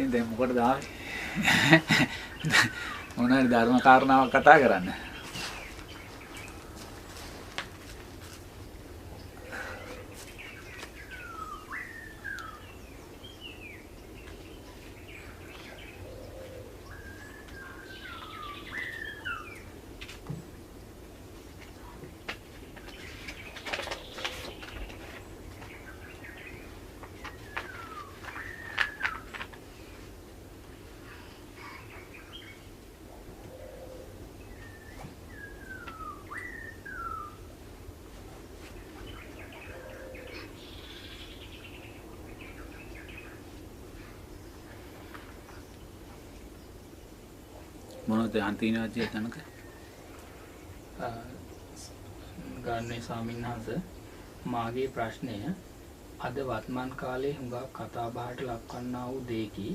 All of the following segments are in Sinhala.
ඉතින් දැන් මොකටද ආවේ? මොනවාරි ධර්ම කාරණාවක් කතා කරන්න. මොනවද අන්තිමවාදී තනක ගාන්නේ ස්වාමීන් වහන්සේ මාගේ ප්‍රශ්නය අද වර්තමාන කාලේ හුඟක් කතා බහට ලක්වන්නා වූ දෙකි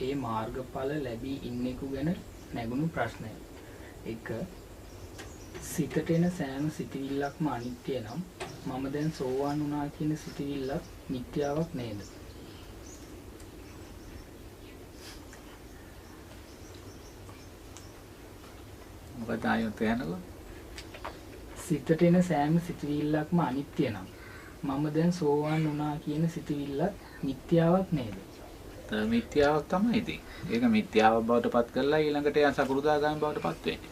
ඒ මාර්ගඵල ලැබී ඉන්නෙකු ගැන නැගුණු ප්‍රශ්නය. 1. සිතට එන සෑම සිතවිල්ලක්ම අනිත්‍ය නම් මම දැන් සෝවාන් වුණා කියන සිතවිල්ලක් නිත්‍යාවක් නේද? මොකද ආයෙත් කියනකො සිතට එන සෑම සිතවිල්ලක්ම අනිත්‍ය නම් මම දැන් සෝවාන් වුණා කියන සිතවිල්ලක් නිත්‍යාවක් නේද? මිත්‍යාවක් තමයි ඉතින්. ඒක මිත්‍යාවක් බවට පත් කරලා ඊළඟට යා සකෘදාගාමී බවට පත් වෙන්නේ.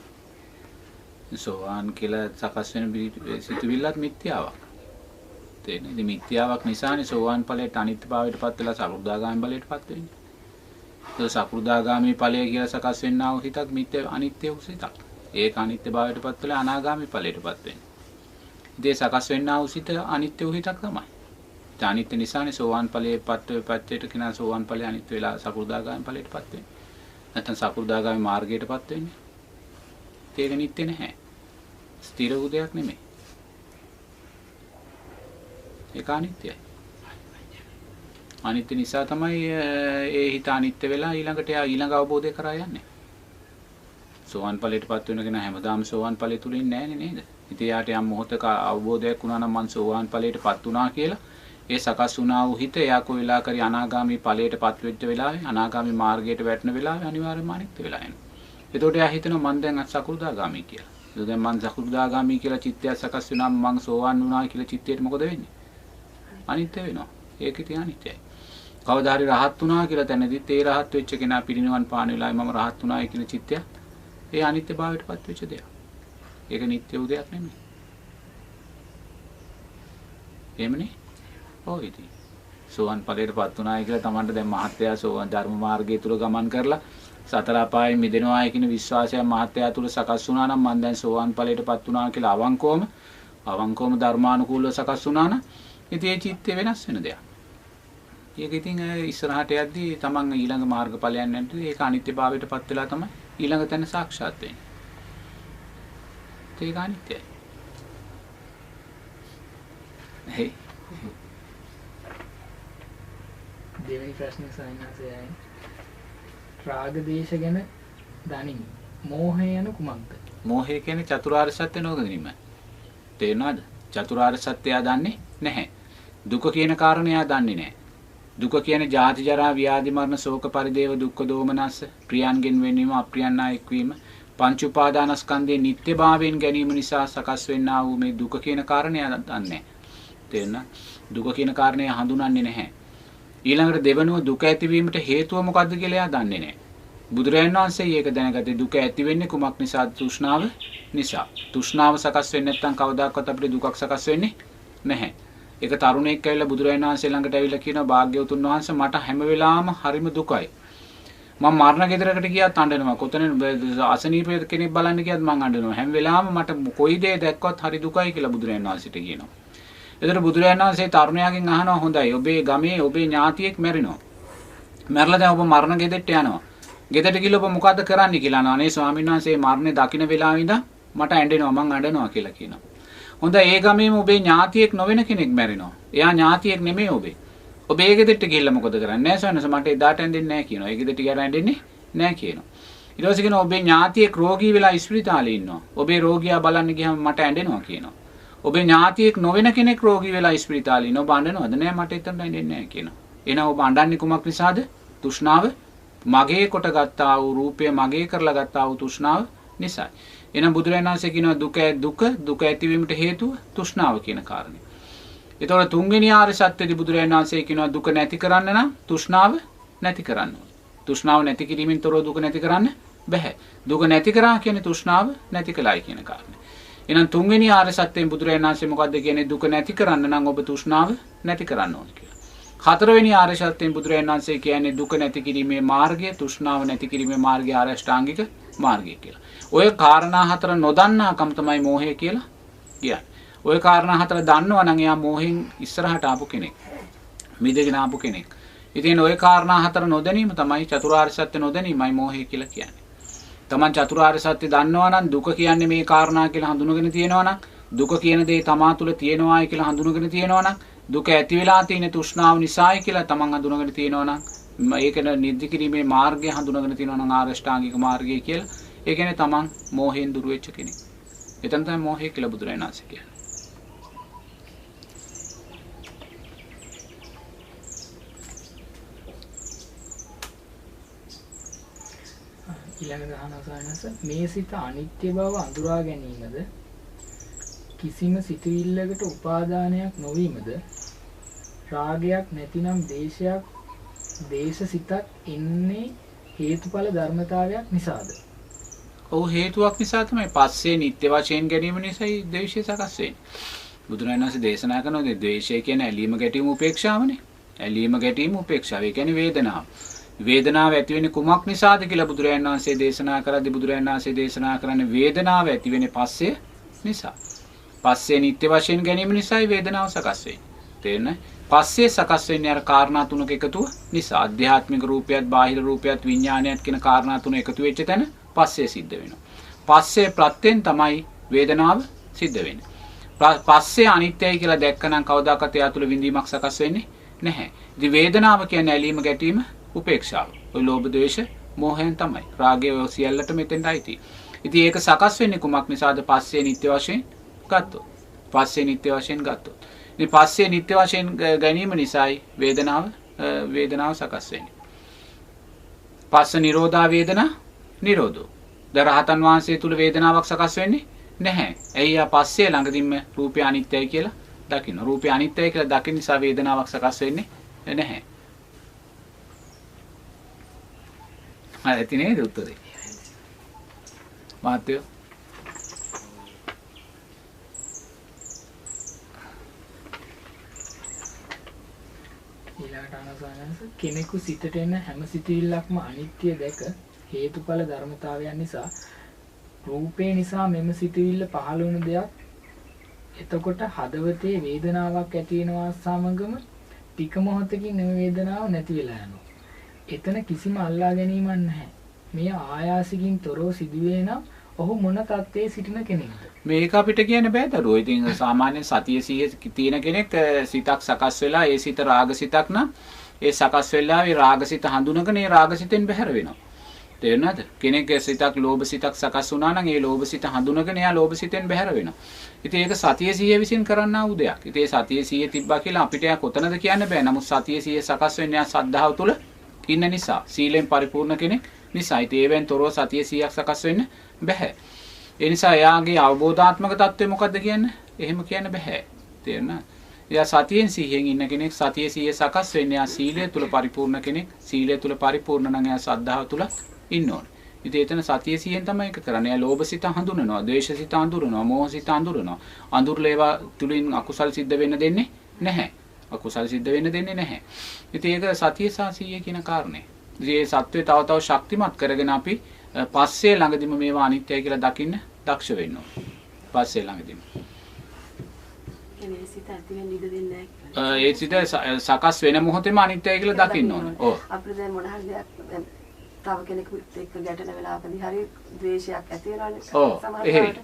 සෝවාන් කියලා සකස් වෙන සිතවිල්ලත් මිත්‍යාවක්. තේරෙනවද? ඉතින් මිත්‍යාවක් නිසානේ සෝවාන් ඵලයට අනිත්‍යභාවයට පත් වෙලා සකෘදාගාමී ඵලයට පත් වෙන්නේ. ඒක සකෘදාගාමී ඵලය කියලා සකස් වෙන්නා වූ හිතක් අනිත්‍ය වූ සිතක්. ඒක අනිත්‍යභාවයට පත් වෙලා අනාගාමී ඵලයට පත් වෙන්නේ. ඉතින් සකස් වෙන්නා වූ සිත අනිත්‍ය වූ හිතක් තමයි. ඒ අනිත්‍ය නිසානේ සෝවාන් ඵලයේ පත්වයට කෙනා සෝවාන් ඵලයේ අනිත්‍ය වෙලා සකෘදාගාමී ඵලයට පත් වෙන්නේ. නැත්නම් සකෘදාගාමී මාර්ගයට පත් වෙන්නේ. ඒක නිත්‍ය නැහැ. ස්ථිර වූ දෙයක් නෙමෙයි. ඒක අනිත්‍යයි. අනිත්‍ය නිසා තමයි ඒ හිත අනිත්‍ය වෙලා ඊළඟ අවබෝධය කරා යන්නේ. සෝවාන් ඵලයට පත් වෙන කෙනා හැමදාම සෝවාන් ඵලය තුල ඉන්නේ නැහැ නේද? ඉතින් යාට යම් මොහොතක අවබෝධයක් වුණා නම් මං සෝවාන් ඵලයට පත් වුණා කියලා ඒ සකස් වුණා වූ හිත එයා කොයි වෙලාවකරි අනාගාමී ඵලයට පත් වෙච්ච වෙලාවේ අනාගාමී මාර්ගයට වැටෙන වෙලාවේ අනිවාර්යයෙන්ම අනිත්‍ය වෙලා යනවා. එතකොට එයා හිතනවා මං දැන් සකෘදාගාමී කියලා. ඒක දැන් මං සකෘදාගාමී කියලා චිත්තය සකස් වුණාම මං සෝවාන් වුණා කියලා චිත්තයට මොකද වෙන්නේ? අනිත්‍ය වෙනවා. ඒක ඉතින් අනිත්‍යයි. කවදා හරි රහත් වුණා කියලා තැනදිත් ඒ රහත් වෙච්ච කෙනා පිරිනිවන් පාන වෙලාවේ මම රහත් වුණායි කියන චිත්තය ඒ අනිත්‍යභාවයට පත් වෙච්ච දෙයක්. ඒක නිත්‍ය වූ දෙයක් නෙමෙයි. එහෙමනේ? ඔව් ඉතින්. සෝවන් ඵලයට පත් වුණායි කියලා Tamanට දැන් මහත්යා සෝවන් ධර්ම මාර්ගය තුල ගමන් කරලා සතර අපායෙන් මිදෙනවායි කියන විශ්වාසය මහත්යා තුල සකස් වුණා නම් මම දැන් සෝවන් ඵලයට පත් වුණා කියලා අවංකවම ධර්මානුකූලව සකස් වුණා නම් ඉතින් ඒ චිත්තය වෙනස් වෙන දෙයක්. ඒක ඉතින් ඉස්සරහට යද්දී Taman ඊළඟ මාර්ගඵලයන් නැත්නම් ඒක අනිත්‍යභාවයට පත් වෙලා තමයි ඊළඟ තැන සාක්ෂාත් වෙන්නේ. ඒක අනිත්‍යයි. හේ දෙවෙනි ප්‍රශ්නේ සායනසයයි රාග දේශ ගැන දනිමි. මෝහය යන කුමක්ද? මෝහය කියන්නේ චතුරාර්ය සත්‍ය නොදැනීම. තේරෙනවද? චතුරාර්ය සත්‍යය දන්නේ නැහැ. දුක කියන කාරණය දන්නේ නැහැ. දුක කියන්නේ ජාති ජරා ව්‍යාධි මරණ ශෝක පරිදේව දුක්ඛ දෝමනස්ස ප්‍රියන්ගෙන් වෙනවීම අප්‍රියන් එක්වීම පංච උපාදානස්කන්ධයේ නිට්ටයභාවයෙන් ගැනීම නිසා සකස් වෙන්නා වූ මේ දුක කියන කාරණය දන්නේ නැහැ. තේරෙනවද? දුක කියන කාරණය හඳුනන්නේ නැහැ. ඊළඟට දෙවනුව දුක ඇතිවීමට හේතුව මොකද්ද කියලා එයා දන්නේ නැහැ. බුදුරජාණන් වහන්සේ ඒක දැනගත්තේ දුක ඇති වෙන්නේ කුමක් නිසාද? තෘෂ්ණාව නිසා. තෘෂ්ණාව සකස් වෙන්නේ නැත්නම් කවදාකවත් අපිට දුකක් සකස් වෙන්නේ නැහැ. ඒක තරුණයෙක් ඇවිල්ලා බුදුරජාණන් වහන්සේ ළඟට ඇවිල්ලා කියනවා භාග්‍යවතුන් වහන්සේ මට හැම වෙලාවම හරිම දුකයි. මම මරණ ගෙදරකට ගියත් අඬනවා. කොතන අසනීප කෙනෙක් බලන්න ගියත් මං අඬනවා. හැම වෙලාවම මට කොයි දේ දැක්කවත් හරි දුකයි කියලා බුදුරජාණන් වහන්සේට කියනවා. එතකොට බුදුරජාණන් වහන්සේ තරුණයාගෙන් අහනවා හොඳයි ඔබේ ගමේ ඔබේ ඥාතියෙක් මැරෙනවා. මැරලා දැන් ඔබ මරණ ගෙදරට යනවා. ගෙදරට ගිහලා ඔබ මොකද්ද කරන්නේ කියලා අහනවා. අනේ ස්වාමීන් වහන්සේ මරණය දකින්න වෙලාවෙ ඉඳන් මට ඇඬෙනවා මං අඬනවා කියලා කියනවා. හොඳයි ඒ ගමේම ඔබේ ඥාතියෙක් නොවන කෙනෙක් මැරෙනවා. එයා ඥාතියෙක් නෙමෙයි ඔබේ. ඔබ ඒ ගෙදරට ගිහලා මොකද කරන්නේ? නෑ ස්වාමීන් වහන්සේ මට එදාට ඇඬෙන්නේ නෑ කියනවා. ඒ ගෙදරට ගියාට ඇඬෙන්නේ නෑ කියනවා. ඊට පස්සේ කියනවා ඔබේ ඥාතියෙක් රෝගී වෙලා ඉස්පිරිතාලේ ඉන්නවා. ඔබේ රෝගියා බලන්න ගියාම මට ඇඬෙනවා කියනවා. ඔබේ ඥාතියෙක් නොවන කෙනෙක් රෝගී වෙලා ඉස්පිරිතාලේ ඉන්නවා. ඔබ අඬනවද? නෑ මට එතන ඇඬෙන්නේ නෑ කියනවා. එහෙනම් ඔබ අඬන්නේ කුමක් නිසාද? තෘෂ්ණාව මගේ කොට ගත්තා වූ රූපය මගේ කරලා ගත්තා වූ තෘෂ්ණාව නිසායි. එහෙනම් බුදුරජාණන් වහන්සේ කියනවා දුක ඇතිවීමට හේතුව තෘෂ්ණාව කියන කාරණේ. ඒතකොට තුන්වෙනි ආර්ය සත්‍යදී බුදුරජාණන් වහන්සේ කියනවා දුක නැති කරන්න නම් තෘෂ්ණාව නැති කරන්න ඕනේ. තෘෂ්ණාව නැති කිරීමෙන් තොරව දුක නැති කරන්න බෑ. දුක නැති කරා කියන්නේ තෘෂ්ණාව නැති කළයි කියන කාරණේ. එහෙනම් තුන්වෙනි ආර්ය සත්‍යයෙන් බුදුරජාණන් වහන්සේ මොකද්ද කියන්නේ? දුක නැති කරන්න නම් ඔබ තෘෂ්ණාව නැති කරන්න ඕනේ කියලා. හතරවෙනි ආර්ය සත්‍යයෙන් බුදුරජාණන් වහන්සේ කියන්නේ දුක නැති කිරීමේ මාර්ගය, තෘෂ්ණාව නැති කිරීමේ මාර්ගය ආර්ය අෂ්ටාංගික මාර්ගය කියලා. ඔය කාරණා හතර නොදන්නාකම තමයි මෝහය කියලා කියන්නේ. ඔය කාරණා හතර දන්නවා නම් එයා මෝහෙන් ඉස්සරහට ආපු කෙනෙක්. මිදගෙන ආපු කෙනෙක්. ඉතින් ඔය කාරණා හතර නොදැනීම තමයි චතුරාර්ය සත්‍ය නොදැනීමයි මෝහය කියලා කියන්නේ. තමන් චතුරාර්ය සත්‍ය දන්නවා නම් දුක කියන්නේ මේ කාරණා කියලා හඳුනගෙන තියෙනවා නම් දුක කියන දේ තමා තුළ තියෙනවායි කියලා හඳුනගෙන තියෙනවා නම් දුක ඇති වෙලා තියෙන තෘෂ්ණාව නිසායි කියලා තමන් හඳුනගෙන තියෙනවා නම් ඒකන නිද්දි කිරීමේ මාර්ගය හඳුනගෙන තියෙනවා නම් ආර්ය අෂ්ටාංගික මාර්ගය කියලා. ඒ කියන්නේ තමන් මෝහයෙන් දුර වෙච්ච කෙනෙක්. එතන තමයි මෝහය කියලා බුදුරජාණන් වහන්සේ කියන්නේ. ඊළඟ දහනසයන්ස මේ සිත අනිත්‍ය බව අඳුරා ගැනීමද කිසිම සිතුවිල්ලකට උපාදානයක් නොවීමද රාගයක් නැතිනම් දේශසිතක් එන්නේ හේතුඵල ධර්මතාවයක් නිසාද? ඔව් හේතුවක් නිසා තමයි පස්සේ නිත්‍ය වශයෙන් ගැනීම නිසායි ද්වේෂය සකස් වෙන්නේ. බුදුරජාණන් වහන්සේ දේශනා කරනවා ද්වේෂය කියන්නේ ඇලීම ගැටීම උපේක්ෂාවනේ. ඇලීම ගැටීම උපේක්ෂාව. ඒ කියන්නේ වේදනාව. වේදනාව ඇති වෙන්නේ කුමක් නිසාද කියලා බුදුරජාණන් වහන්සේ දේශනා කරද්දී බුදුරජාණන් වහන්සේ දේශනා කරන්නේ වේදනාව ඇති වෙන්නේ පස්සේ නිසා. පස්සේ නිත්‍ය වශයෙන් ගැනීම නිසායි වේදනාව සකස් වෙන්නේ. තේරෙනවද? පස්සේ සකස් වෙන්නේ අර කාරණා තුනක එකතුව නිසා. ආධ්‍යාත්මික රූපයත් බාහිර රූපයත් විඥානයත් කියන කාරණා තුන එකතු වෙච්ච තැන පස්සේ සිද්ධ වෙනවා. පස්සේ ප්‍රත්‍යෙන් තමයි වේදනාව සිද්ධ වෙන්නේ. පස්සේ අනිත්‍යයි කියලා දැක්කනම් කවදාකවත් එයා තුළ විඳීමක් සකස් වෙන්නේ නැහැ. ඉතින් වේදනාව කියන්නේ ඇලීම ගැටීම උපේක්ෂාව. ඔය ලෝභ ද්වේෂ මෝහයන් තමයි. රාගය ඔය සියල්ලට මෙතෙන්ටයි තියෙන්නේ. ඉතින් ඒක සකස් වෙන්නේ කුමක් නිසාද? පස්සේ නිත්‍ය වශයෙන් ගත්තොත්. පස්සේ නිත්‍ය වශයෙන් ගත්තොත්. ඉතින් පස්සේ නිත්‍ය වශයෙන් ගැනීම නිසායි වේදනාව සකස් වෙන්නේ. පස්ස නිරෝධා වේදනා නිරෝධෝ. දරහතන් වහන්සේ තුල වේදනාවක් සකස් වෙන්නේ නැහැ. ඇයි ආ පස්සේ ළඟදින්ම රූපය අනිත්‍යයි කියලා දකින්න. රූපය අනිත්‍යයි කියලා දකින්න නිසා වේදනාවක් සකස් වෙන්නේ නැහැ. හරි නේද උත්තරේ? මාත්‍යෝ ඊළඟට අනසනස කෙනෙකු සිතට එන හැම සිතිවිල්ලක්ම අනිත්‍ය දැක හේතුඵල ධර්මතාවයන් නිසා රූපේ නිසා මෙම සිතිවිල්ල පහළ වුණු දෙයක්. එතකොට හදවතේ වේදනාවක් ඇති වෙනවා සමගම ටික මොහොතකින් මේ වේදනාව නැති වෙලා යනවා. එතන කිසිම අල්ලා ගැනීමක් නැහැ. මේ ආයාසකින් තොරව සිදුවේ නම් ඔහු මොන තත්ත්වයේ සිටින කෙනෙක්ද? මේක අපිට කියන්න බෑ දරුවෝ. ඉතින් සාමාන්‍ය සතිය සිහිය තියෙන කෙනෙක් සිතක් සකස් වෙලා ඒ සිත රාගසිතක් නම් ඒ සකස් වෙලා ඒ රාගසිත හඳුනගෙන ඒ රාගසිතෙන් බැහැර වෙනවා. තේරුණාද? කෙනෙක් සිතක් ලෝභසිතක් සකස් වුණා නම් ඒ ලෝභසිත හඳුනගෙන එයා ලෝභසිතෙන් බැහැර වෙනවා. ඉතින් ඒක සතිය සිහිය විසින් කරන්නා වූ දෙයක්. ඉතින් ඒ සතිය සිහිය තිබ්බා කියලා අපිට යා කොතනද කියන්න බෑ. නමුත් සතිය සිහිය සකස් වෙන්නේ යා සද්ධාව තුළ ඉන්න නිසා, සීලෙන් පරිපූර්ණ කෙනෙක් නිසා. ඉතින් ඒවෙන් තොරව සතිය සිහියක් සකස් වෙන්න බෑ. ඒ නිසා එයාගේ අවබෝධාත්මක தත්ත්වය මොකද්ද කියන්නේ? එහෙම කියන්න බෑ. තේරුණාද? එයා සතියෙන් සිහියෙන් ඉන්න කෙනෙක්, සතිය සිහිය සකස් වෙන්නේ එයා සීලය තුල පරිපූර්ණ කෙනෙක්. සීලය තුල පරිපූර්ණ නම් එයා සද්ධාව තුල ඉන්න ඕනේ. ඉතින් එතන සතිය සිහියෙන් තමයි ඒක කරන්නේ. එයා ලෝභසිත හඳුනනවා, ද්වේෂසිත හඳුනනවා, මෝහසිත හඳුනනවා. අඳුරලේවා තුලින් අකුසල් සිද්ධ වෙන්න දෙන්නේ නැහැ. අකුසල් සිද්ධ වෙන්න දෙන්නේ නැහැ. ඉතින් ඒක සතිය සහ සිහිය කියන කාරණේ. ඉතින් මේ සත්‍යය තව තව ශක්තිමත් කරගෙන අපි පස්සේ ළඟදිම මේවා අනිත්‍යයි කියලා දකින්න දක්ෂ වෙන්න ඕනේ. පස්සේ ළඟදිම. ඒ සිත ඇති වෙන්න ඉඩ දෙන්නේ නැහැ. ඒ සිත සකස් වෙන මොහොතේම අනිත්‍යයි කියලා දකින්න ඕනේ. ඔව්. අපිට දැන් මොන හරි දෙයක් දැන් තව කෙනෙකුත් එක්ක ගැටෙන වෙලාවකදී හරි ද්වේෂයක් ඇති වෙනවානේ සමහරවිට.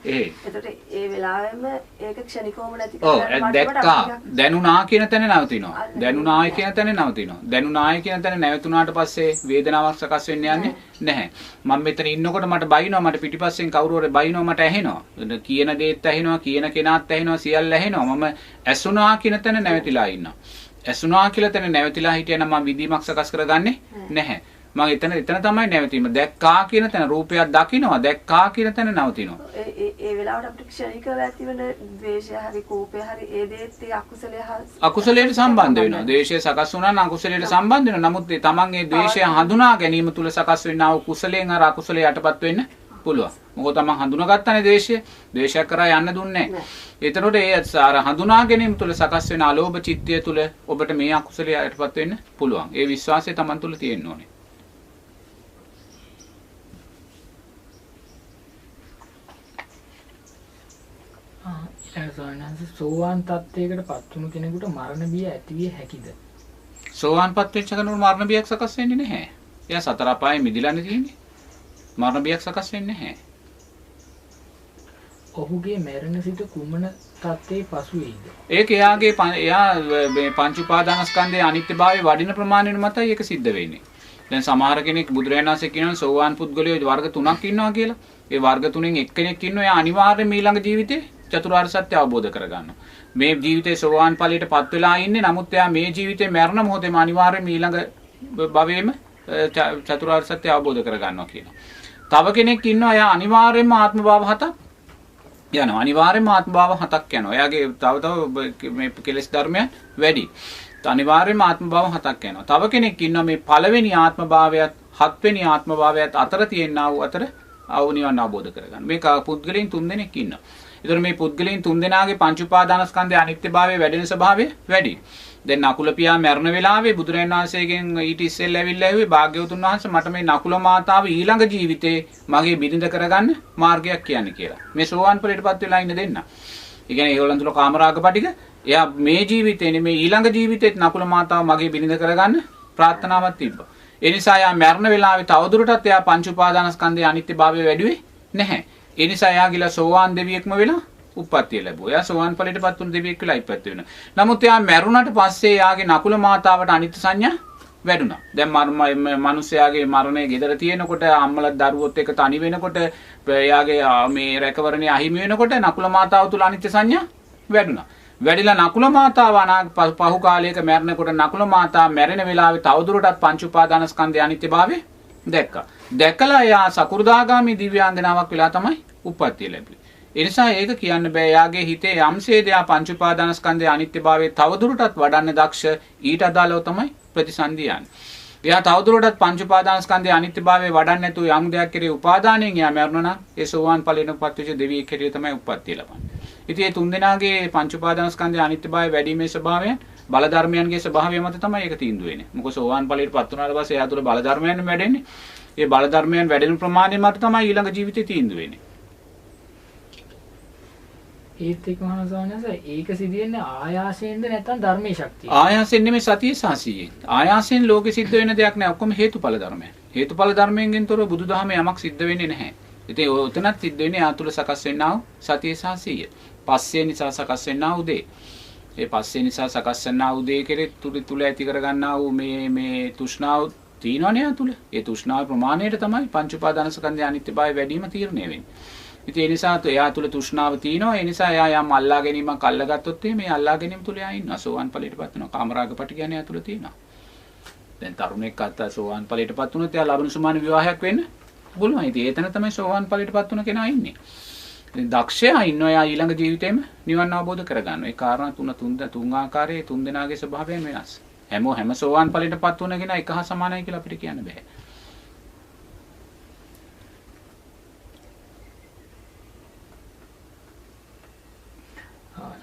එතකොට ඒ වෙලාවෙම ඒක ක්ෂණිකවම නැති කරලා දැක්කා දැනුණා කියන තැන නවතිනවා. දැනුණායි කියන තැන නවතිනවා. දැනුණායි කියන තැන නැවතුණාට පස්සේ වේදනාවක් සකස් වෙන්න යන්නේ නැහැ. මම මෙතන ඉන්නකොට මට බයිනවා, මට පිටිපස්සෙන් කවුරු හරි බයිනවා, මට ඇහෙනවා. කියන දේත් ඇහෙනවා, කියන කෙනාත් ඇහෙනවා, සියල්ල ඇහෙනවා. මම ඇසුණා කියන තැන නැවතිලා ඉන්නවා. ඇසුනා කියලා තැන නැවතිලා හිටියනම් මම විදීමක් සකස් කරගන්නේ නැහැ. මම එතන තමයි නැවතීම. දැක්කා කියන තැන රූපයක් දකින්නවා. දැක්කා කියන තැන නවතිනවා. ඒ වෙලාවට අපිට ක්ෂණිකව ඇතිවන ද්වේෂය හරි කෝපය හරි ඒ දේත් ඒ අකුසලයට සම්බන්ධ වෙනවා. ද්වේෂය සකස් වුණා නම් අකුසලයට සම්බන්ධ වෙනවා. නමුත් තමන් ඒ ද්වේෂය හඳුනා ගැනීම තුල සකස් වෙනා වූ කුසලයෙන් අර අකුසලයට යටපත් වෙන්න පුළුවන්. මොකද තමන් හඳුනාගත්තනේ ද්වේෂය. ද්වේෂයක් කරා යන්න දුන්නේ නැහැ. ඒතරොට ඒ අර හඳුනා ගැනීම තුල සකස් වෙන අලෝභ චිත්තය තුල ඔබට මේ අකුසලයට යටපත් වෙන්න පුළුවන්. ඒ විශ්වාසය තමන් තුල තියෙන්න ඕනේ. සෝවාන් තත්ත්වයකට පත් වුණු කෙනෙකුට මරණ බිය ඇතිවිය හැකිද? සෝවාන්පත් වෙච්ච කෙනෙකුට මරණ බියක් සකස් වෙන්නේ නැහැ. එයා සතර අපායේ මිදිලානේ තියෙන්නේ. මරණ බියක් සකස් වෙන්නේ නැහැ. ඔහුගේ මරණ සිට කුමන තත්ත්වයේ පසු වේද? ඒක එයා මේ පංච උපාදානස්කන්ධයේ අනිත්‍යභාවය වඩින ප්‍රමාණයට මතයි ඒක සිද්ධ වෙන්නේ. දැන් සමහර කෙනෙක් බුදුරජාණන් වහන්සේ කියනවා සෝවාන් පුද්ගලයෝ වර්ග 3ක් ඉන්නවා කියලා. ඒ වර්ග 3න් එක්කෙනෙක් ඉන්නවා එයා අනිවාර්යයෙන් ඊළඟ ජීවිතේ චතුරාර්ය සත්‍ය අවබෝධ කරගන්නවා. මේ ජීවිතේ සෝවාන් ඵලයටපත් වෙලා ඉන්නේ. නමුත් එයා මේ ජීවිතේ මරණ මොහොතේම අනිවාර්යයෙන් ඊළඟ භවයේම චතුරාර්ය සත්‍ය අවබෝධ කරගන්නවා කියනවා. තව කෙනෙක් ඉන්නවා එයා අනිවාර්යයෙන්ම ආත්ම භාව 7ක් යනවා. අනිවාර්යයෙන්ම ආත්ම භාව 7ක් යනවා. එයාගේ තව මේ කෙලෙස් ධර්මයන් වැඩි. අනිවාර්යයෙන්ම ආත්ම භාව 7ක් යනවා. තව කෙනෙක් ඉන්නවා මේ පළවෙනි ආත්ම භාවයත් හත්වෙනි ආත්ම භාවයත් අතර තියෙනා වූ අතර නිවන් අවබෝධ කරගන්න. මේක පුද්ගලයන් 3 දෙනෙක් ඉන්නවා. ඒතර මේ පුද්ගලයන් 3 දෙනාගේ පංච උපාදානස්කන්ධයේ අනිත්‍යභාවය වැඩෙන ස්වභාවය වැඩි. දැන් නකුල පියා මරණ වෙලාවේ බුදුරජාණන් වහන්සේගෙන් ඊට ඉස්සෙල්ලා ඇවිල්ලා ඇහුවේ භාග්‍යවතුන් වහන්සේ මට මේ නකුල මාතාව ඊළඟ ජීවිතේ මගේ බිරිඳ කරගන්න මාර්ගයක් කියන්නේ කියලා. මේ සෝවාන් ඵලයටපත් වෙලා ඉන්න දෙන්න. ඒ කියන්නේ ඒගොල්ලන් තුල කාමරාග පිටික එයා මේ ජීවිතේ නෙමෙයි ඊළඟ ජීවිතේත් නකුල මාතාව මගේ බිරිඳ කරගන්න ප්‍රාර්ථනාවක් තිබ්බා. ඒ නිසා එයා මරණ වෙලාවේ තවදුරටත් එයා පංච උපාදානස්කන්ධයේ අනිත්‍යභාවය වැඩිවේ නැහැ. ඒ නිසා එයා ගිලා සෝවාන් දෙවියෙක්ම වෙලා උප්පත්තිය ලැබුවා. එයා සෝවාන් ඵලයටපත් වුණු දෙවියෙක් කියලා ඉපත් වෙනවා. නමුත් එයා මැරුණට පස්සේ එයාගේ නකුල මාතාවට අනිත්‍ය සංඥා වැඩුණා. දැන් මිනිස්යාගේ මරණය ගෙදර තියෙනකොට අම්මලා දරුවොත් එක්ක තනි වෙනකොට එයාගේ මේ රැකවරණේ අහිමි වෙනකොට නකුල මාතාව තුල අනිත්‍ය සංඥා වැඩුණා. වැඩිලා නකුල මාතාව පහු කාලයක මැරෙනකොට නකුල මාතාව මැරෙන වෙලාවේ තවදුරටත් පංච උපාදානස්කන්ධයේ අනිත්‍යභාවය දැක්කා. දැකලා එයා සකු르දාගාමි දිව්‍යාංගනාවක් වෙලා තමයි උප්පත්තිය ලැබුවේ. ඒ නිසා ඒක කියන්න බෑ එයාගේ හිතේ යම්සේද එයා පංච උපාදානස්කන්ධයේ අනිත්‍යභාවය තවදුරටත් වඩන්න දක්ෂ ඊට අදාළව තමයි ප්‍රතිසන්දි යන්නේ. එයා තවදුරටත් පංච උපාදානස්කන්ධයේ අනිත්‍යභාවය වඩන්නේ නැතුව යම් දෙයක් කෙරේ උපාදානයෙන් එයා මැරුණා නම් ඒ සෝවාන් ඵලයටපත් වෙච්ච දෙවියෙක් හැටියට තමයි උප්පත්තිය ලබන්නේ. ඉතින් මේ තුන් දෙනාගේ පංච උපාදානස්කන්ධයේ අනිත්‍යභාවය වැඩිීමේ ස්වභාවයන් බල ධර්මයන්ගේ ස්වභාවය මත තමයි ඒක තීන්දුව වෙන්නේ. මොකද සෝවාන් ඵලයටපත් වුණාට පස්සේ එයා තුළ බල ධර්මයන් වැඩෙන්නේ. ඒ බල ධර්මයන් වැඩෙන ප්‍රමාණය මත තමයි ඊළඟ ජීවිතේ තීන්දුව වෙන්නේ. ඒත් එක්ක මහානසානස ඒක සිදුවෙන්නේ ආයාසයෙන්ද නැත්නම් ධර්මයේ ශක්තියෙන්? ආයාසයෙන් නෙමෙයි සතිය සාසියෙන්. ආයාසයෙන් ලෝකෙ සිද්ධ වෙන දෙයක් නෑ. ඔක්කොම හේතුඵල ධර්මයන්. හේතුඵල ධර්මයෙන් තොරව බුදුදහමේ යමක් සිද්ධ වෙන්නේ නැහැ. ඉතින් උතනත් සිද්ධ වෙන්නේ ආතුල සකස් වෙන්නා වූ සතිය සාසිය. පස්සේ නිසා සකස් වෙන්නා වූ දේ. ඒ පස්සේ නිසා සකස් වෙන්නා වූ දේ කෙරෙත් තුල ඇති කරගන්නා වූ මේ තෘෂ්ණාව තියෙනවනේ ආතුල. ඒ තෘෂ්ණාව ප්‍රමාණයට තමයි පංච උපාදානස්කන්ධයේ අනිත්‍යභාවය වැඩිම තීරණය වෙන්නේ. ඉතින් ඒ නිසා එයා තුල තෘෂ්ණාව තියෙනවා. ඒ නිසා එයා යම් අල්ලා ගැනීමක් අල්ලගත්තොත් මේ අල්ලා ගැනීම තුල එයා ඉන්නවා. සෝවාන් ඵලයටපත් වෙනවා. කාමරාග පටි කියන්නේ එයා තුල තියෙනවා. දැන් තරුණෙක් අත්ත සෝවාන් ඵලයටපත් වුණොත් එයා ලබන සුමාන විවාහයක් වෙන්න පුළුවන්. ඉතින් ඒතන තමයි සෝවාන් ඵලයටපත් වුණ කෙනා ඉන්නේ. ඉතින් දක්ෂයා ඉන්නවා එයා ඊළඟ ජීවිතේම නිවන් අවබෝධ කරගන්නවා. ඒ කාරණා තුන් ආකාරයේ තුන් දෙනාගේ ස්වභාවයන් වෙනස්. හැම සෝවාන් ඵලයටපත් වුණ කෙනා එක හා සමානයි කියලා අපිට කියන්න බෑ.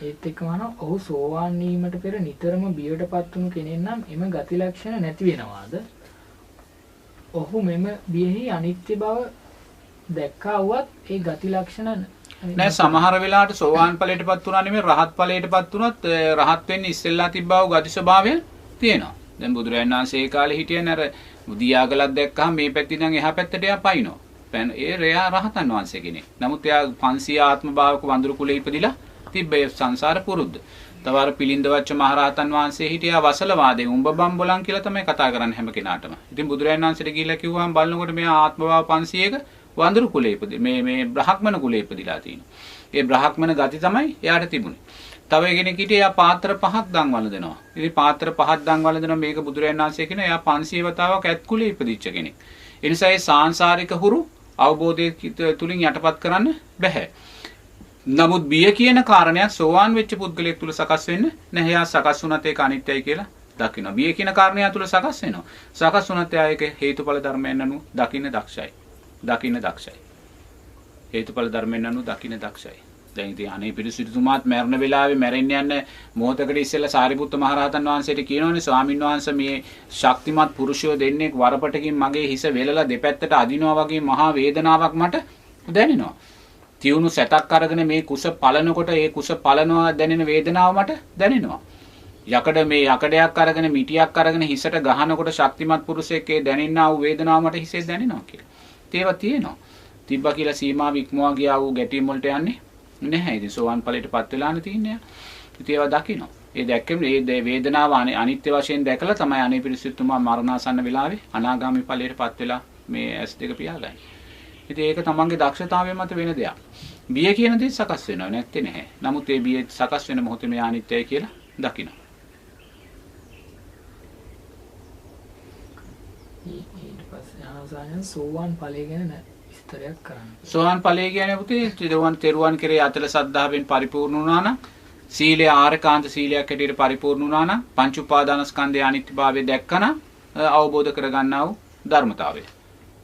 ඒත් එක්කම ඔහු සෝවාන් වීමට පෙර නිතරම බියටපත් වුණු කෙනෙක් නම් එම ගති ලක්ෂණ නැති වෙනවාද? ඔහු මෙම බියෙහි අනිත්‍ය බව දැක්කා වුවත් ඒ ගති ලක්ෂණ නෑ. සමහර වෙලාවට සෝවාන් ඵලයටපත් වුණා නෙමෙයි රහත් ඵලයටපත් වුණත් රහත් වෙන්නේ ඉස්සෙල්ලා තිබ්බා වූ ගති ස්වභාවය තියෙනවා. දැන් බුදුරජාණන් වහන්සේ ඒ කාලේ හිටියන අර දියාගලක් දැක්කහම මේ පැත්තේ ඉඳන් එහා පැත්තට එයා පයින්නවා. ඒ රයා රහතන් වහන්සේ කෙනෙක්. නමුත් එයා 500 ආත්ම භාවක වඳුරු කුලේ ඉපදිලා තිබ්බේ සංසාර පුරුද්ද. තවර පිළිඳවච්ච මහරහතන් වහන්සේ හිටියා වසලවාදේ උඹ බම්බලන් කියලා තමයි කතා කරන්නේ හැම කෙනාටම. ඉතින් බුදුරජාණන් වහන්සේට ගිහිල්ලා කිව්වම බලනකොට මෙයා ආත්ම භාව 500ක වඳුරු කුලේ ඉපදි මේ බ්‍රහ්මන කුලේ ඉපදිලා තිනවා. ඒ බ්‍රහ්මන ගති තමයි එයාට තිබුණේ. තව කෙනෙක් හිටියේ එයා පාත්‍ර 5ක් දන් වළඳනවා. ඉතින් පාත්‍ර 5ක් දන් වළඳනවා මේක බුදුරජාණන් වහන්සේ කියන එයා 500 වතාවක් ඇත්කුලේ ඉපදිච්ච කෙනෙක්. ඒ නිසා ඒ සාංශාරික හුරු අවබෝධය තුලින් යටපත් කරන්න බෑ. නමුත් බිය කියන කාරණයක් සෝවාන් වෙච්ච පුද්ගලයෙක් තුල සකස් වෙන්නේ නැහැ. එයා සකස් වුණත් ඒක අනිත්‍යයි කියලා දකිනවා. බිය කියන කාරණය තුල සකස් වෙනවා. සකස් වුණත් එයා ඒක හේතුඵල ධර්මයෙන් අනුව දකින්න දක්ෂයි. දකින්න දක්ෂයි. හේතුඵල ධර්මයෙන් අනුව දකින්න දක්ෂයි. දැන් ඉතින් අනේ පිරිසිදුතුමාත් මරණ වෙලාවේ මැරෙන්න යන මොහොතකට ඉස්සෙල්ලා සාරිපුත්ත මහරහතන් වහන්සේට කියනෝනේ ස්වාමින් වහන්සේ මේ ශක්තිමත් පුරුෂයෝ දෙන්නෙක් වරපටකින් මගේ හිස වෙලලා දෙපැත්තට අදිනවා වගේ මහා වේදනාවක් මට දැනෙනවා. තියුණු සැතක් අරගෙන මේ කුස පලනකොට ඒ කුස පලනවා දැනෙන වේදනාව මට දැනෙනවා. යකඩයක් අරගෙන මිටියක් අරගෙන හිසට ගහනකොට ශක්තිමත් පුරුෂයෙක් ඒ දැනෙනා වූ වේදනාව මට හිසේ දැනෙනවා කියලා. ඒවා තියෙනවා. තිබ්බා කියලා සීමාව ඉක්මවා ගියා වූ ගැටීම් වලට යන්නේ නැහැ. ඉතින් සෝවාන් ඵලයටපත් වෙලානේ තින්නේ. ඉතින් ඒවා දකින්න. ඒ දැක්කම මේ වේදනාව අනිත්‍ය වශයෙන් දැකලා තමයි අනේ පිරිසිතුමා මරණාසන්න වෙලාවේ අනාගාමී ඵලයටපත් වෙලා මේ S2 පියාගන්නේ. ඉතින් ඒක තමන්ගේ දක්ෂතාවය මත වෙන දෙයක්. බිය කියන දේ සකස් වෙනව නැත්තේ නැහැ. නමුත් ඒ බිය සකස් වෙන මොහොතේ මේ අනිත්‍යයි කියලා දකින්න. ඊට පස්සේ සෝවාන් ඵලය ගැන විස්තරයක් කරන්න. සෝවාන් ඵලය කියන්නේ පුතේ තෙරුවන් කෙරේ අතල සද්ධාවෙන් පරිපූර්ණ වුණා නම් සීලය ආරකාන්ත සීලයක් හැටියට පරිපූර්ණ වුණා නම් පංච උපාදානස්කන්ධයේ අනිත්‍යභාවය දැක්කනම් අවබෝධ කරගන්නා වූ ධර්මතාවය.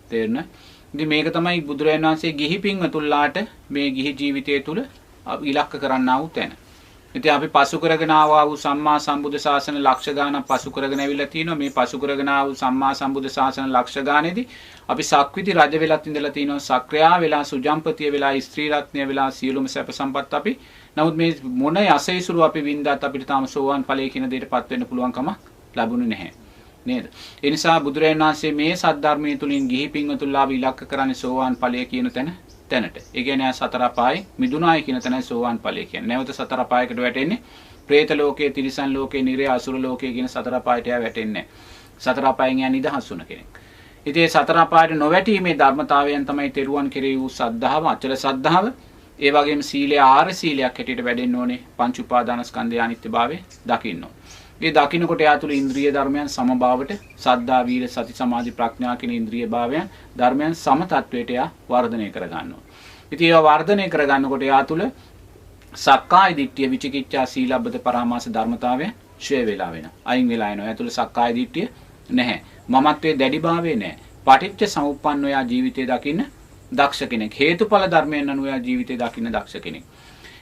තේරෙනවද? ඉතින් මේක තමයි බුදුරජාණන් වහන්සේ ගිහි පින්වතුන්ලාට මේ ගිහි ජීවිතය තුළ ඉලක්ක කරන්නා වූ තැන. ඉතින් අපි පසු කරගෙන ආවා වූ සම්මා සම්බුද්ධ ශාසන ලක්ෂ ගානක් පසු කරගෙන ඇවිල්ලා තිනවා. මේ පසු කරගෙන ආ වූ සම්මා සම්බුද්ධ ශාසන ලක්ෂ ගානේදී අපි සක්විති රජ වෙලත් ඉඳලා තිනවා. සක්‍රියා වෙලා සුජම්පතිය වෙලා ස්ත්‍රී රත්නය වෙලා සියලුම සැප සම්පත් අපි. නමුත් මේ මොන යසයිසුරු අපි වින්දාත් අපිට තාම සෝවාන් ඵලයේ කියන දෙයටපත් වෙන්න පුළුවන්කම ලැබුණේ නැහැ. නේද? ඒ නිසා බුදුරජාණන් වහන්සේ මේ සද්ධර්මයේ තුලින් ගිහි පින්වතුන්ලා ඉලක්ක කරන්නේ සෝවාන් ඵලය කියන තැනට. ඒ කියන්නේ සතර අපායේ මිදුනායි කියන තැනයි සෝවාන් ඵලය කියන්නේ. නැවත සතර අපායකට වැටෙන්නේ പ്രേත ලෝකයේ, තිරිසන් ලෝකයේ, නිරය අසුර ලෝකයේ කියන සතර අපායට වැටෙන්නේ නැහැ. සතර අපායෙන් යා නිදහස් වුණ කෙනෙක්. ඉතින් මේ සතර අපායට නොවැටීමේ ධර්මතාවයන් තමයි තෙරුවන් කෙරෙහි වූ සද්ධාව, අචල සද්ධාව. ඒ වගේම සීලය ආර්ය සීලයක් හැටියට වැඩෙන්න ඕනේ. පංච උපාදානස්කන්ධයේ අනිත්‍යභාවය දකින්න ඕනේ. මේ දකින්නකොට යා තුළ ඉන්ද්‍රිය ධර්මයන් සමභාවයට සද්ධා වීර සති සමාධි ප්‍රඥා කියන ඉන්ද්‍රිය භාවයන් ධර්මයන් සම තත්වයට යා වර්ධනය කර ගන්නවා. ඉතින් ඒවා වර්ධනය කර ගන්නකොට යා තුළ සක්කාය දිට්ඨිය විචිකිච්ඡා සීලබ්බත පරාමාස ධර්මතාවය ඡය වෙලා වෙනවා. අයින් වෙලා යනවා. යා තුළ සක්කාය දිට්ඨිය නැහැ. මමත්වයේ දැඩි භාවය නැහැ. පටිච්ච සමුප්පන්න යා ජීවිතය දකින්න දක්ෂ කෙනෙක්. හේතුඵල ධර්මයන් අනුව යා ජීවිතය දකින්න දක්ෂ කෙනෙක්.